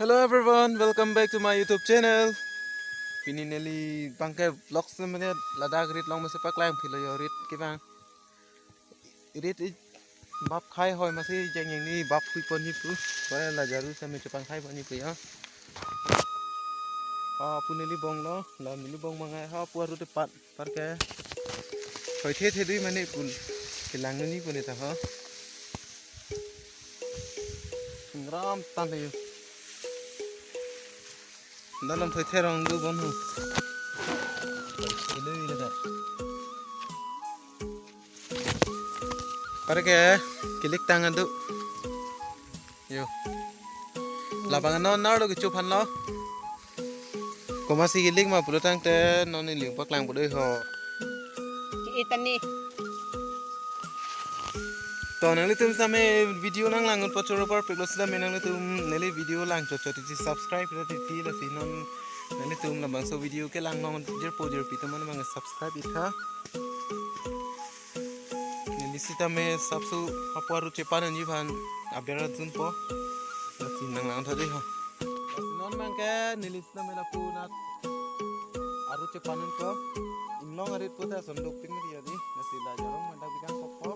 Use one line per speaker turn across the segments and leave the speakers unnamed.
Hello everyone, welcome back to my YouTube channel. Pini neli bangkai vlog semuanya lada rit long masih pak lang philo yo rit kibang. Rit bab khai hoy masih jeng yang ni bab kui pon ni pu. Bara la jaru sama cepang khai pon ni pu ya. Pu neli bong lo, la neli bong mangai ha pu aru tepat par ke. Hoy the dui mane pun kilang ni pun eta ha. Ngram tan yo. Dalam thoi therong du bon hu ilui le da parke kilik tangan du yo labangan non nau do chu phan lo ko masih kilik ma pulu tang te non ni ling pak lang bu dei ho
Itani
to nang le tum same video nang lang un pochoro par peglos da menang le tum nele video lang cho ti subscribe le ti la si non nele tum la bang so video ke lang non jer po jer pi teman bang subscribe itha nele si tame sabsu aparu cepan ni ban abdera jun po la si nang lang thadi ho non bang ke nele si tame la punat aru cepan ko inglong arit po ta sondok ping dia di la si la jarong manda bikan popo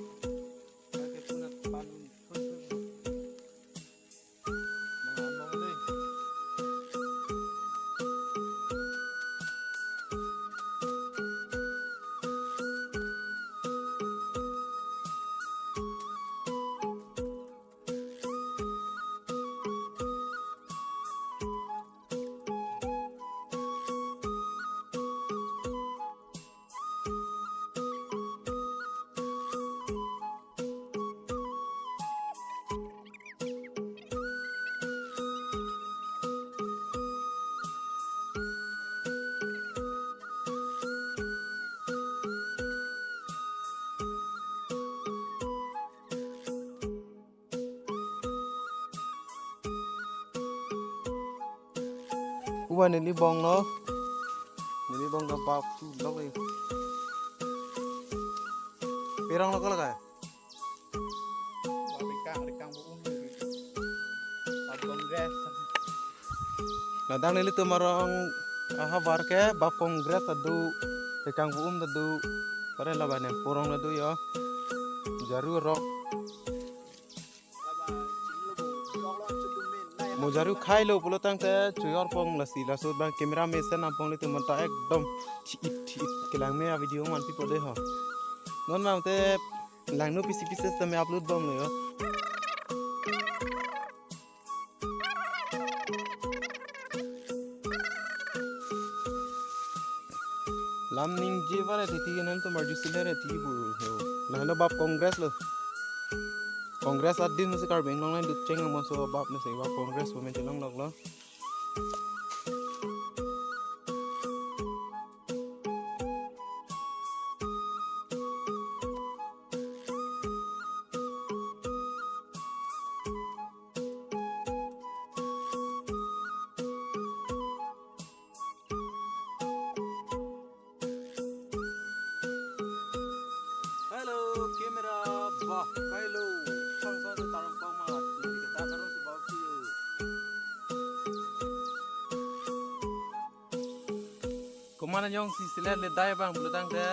Uwan nili bong lo, nili bong gampang lo kaya. Pirang lo kalau kaya?
Rekang buung Bab Kongres
Ladang nili tu marang aha bar ke bab kongres adu rekang buum adu pare labane porong adu ya jaru rok mojaru khai lo pulo tang te chuyor pong lasi lasud bang kamera me sen ampong le tu mata ekdom chit kelang me video man pi pode ho non ma te lang no pisi pisi se me upload bom le yo lam ning je bare ti nan to marju silere ti bu he na no bab kongres lo Kongres adin mesti kar beng long lain dut ceng mo so bab na sei bab kongres mo men long log lo Hello kamera bah hello Kumana nyong si sila le dai bang bulu tang de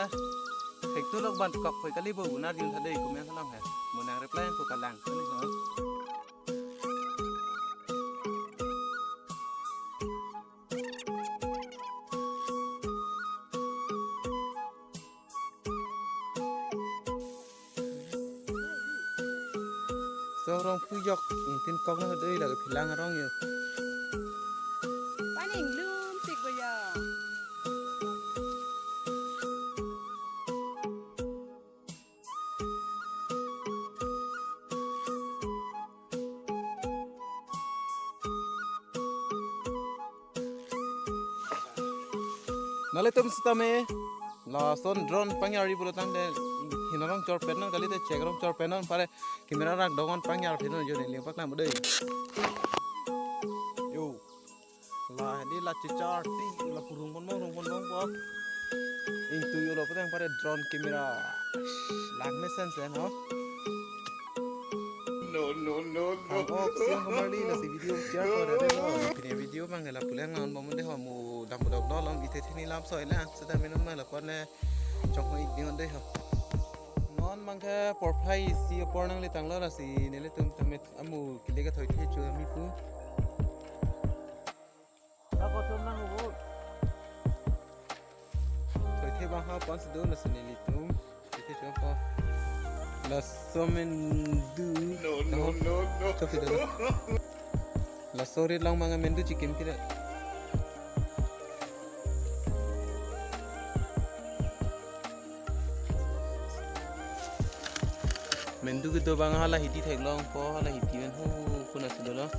hek tu lok ban kok koi kali bu na din thadei kumya salam hai munang reply ko kalang ni so so rong phu yok tin kok na thadei la philang rong yo
Paning lum tik baya
Nale tum sitame la son drone pangyari bulu tang de hinarong chor penon kali te chegrong chor penon pare kamera rak dongon pangyar penon jo ni ling pak na budei yo la di la chichar ti la purung bon po ing tu yo lo patang pare drone kamera lang me sense no
No
Oh, siang kembali nasi video share ko dere lo. ini video bang la pulang ngon bom deh mu dam dok dolong ite ini lam soi lah sedang minum malah kon le chok mo ik dion deh ngon bang ke porpai si pornang le tang lo la si ne le tum tamet amu kile ka thoi the chu mi pu ako tum nang ho thoi the bang ha pon do la si ne tum ite chu pa la somen du no chok de la sore lang mga mendu chicken kira mendu gitu bang hala hiti thek long po hala hiti ben hu kuna sudolo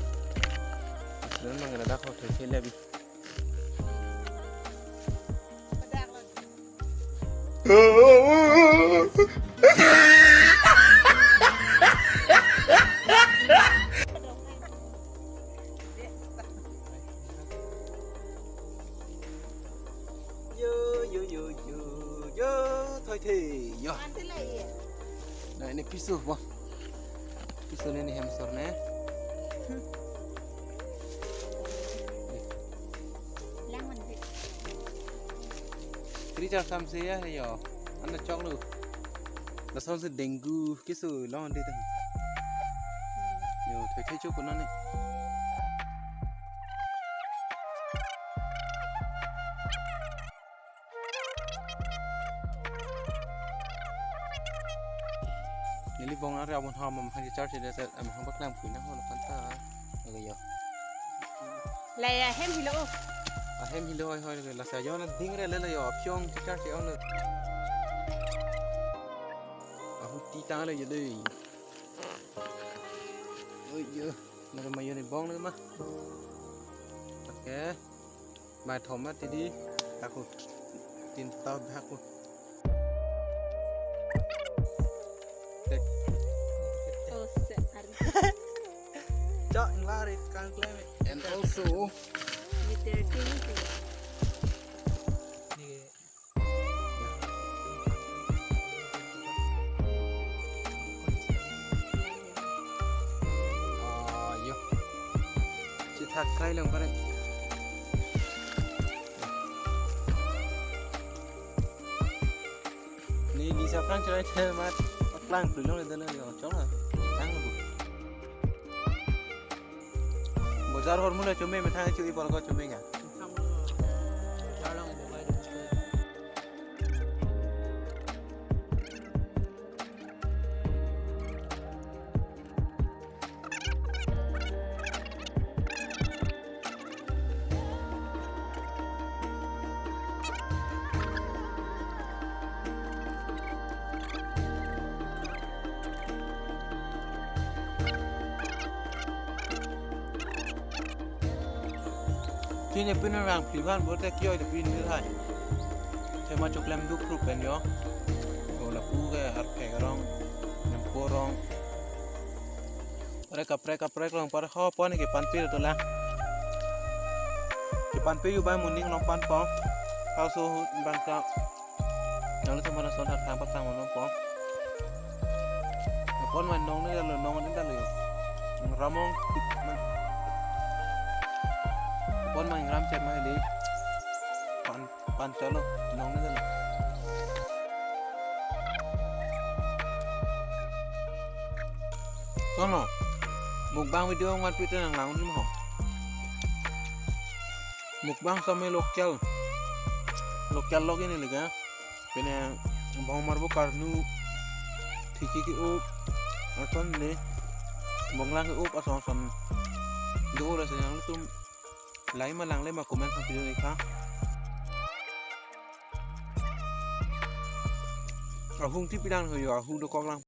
dan mga nada ko thek lebi yo thôi thì yo nah ini pisau bang pisau ini hamster nih Tri sam saya yo anda cok lu là sao sự dengue cái sự lo đi thôi yo thôi thấy chỗ của nó này Nili bong ara bon ha mam han char chile set am hang baklam pui na ho la panta ga yo
Lại hem thì lỗ.
a hem hi loi hoi la sa yo na ding re le la yo pyong char che on le a hu ti ta le yo dei oi yo na ma yo ni bong le ma okay bài thom ma ti di ta ko tin ta ba ko Chak lari kan klem and also yo chỉ thắt cây lòng cái này đi sao phăng chơi chơi mà phăng từ lúc này tới nơi rồi chó là tăng là Bozar hormona cumi metang cuy bal kau cumi kan? Kini pun orang pilihan boleh kio itu pun ni hai. Saya macam klem duk grup kan yo. Kalau aku ke arke orang, nampu orang. Mereka orang pada kau pon ke panpil tu lah. Ke panpil you bay muning long pan pon. Kau so bangsa. Yang itu mana soal tang pak tang long pon. Pon man nong ni dah nong ni dah leh. Ramong Pon main ram cek main di pan colo nong ni dah Sono mukbang video ngat pita nang lang ni mo mukbang sama lokal log ini lega pene bang marbo karnu thiki ki up aton ne bonglang ki up ason son do la sayang tum lấy mà làng lên mà comment trong video này khác ở hung tiếp đang hồi ở hung được con lăng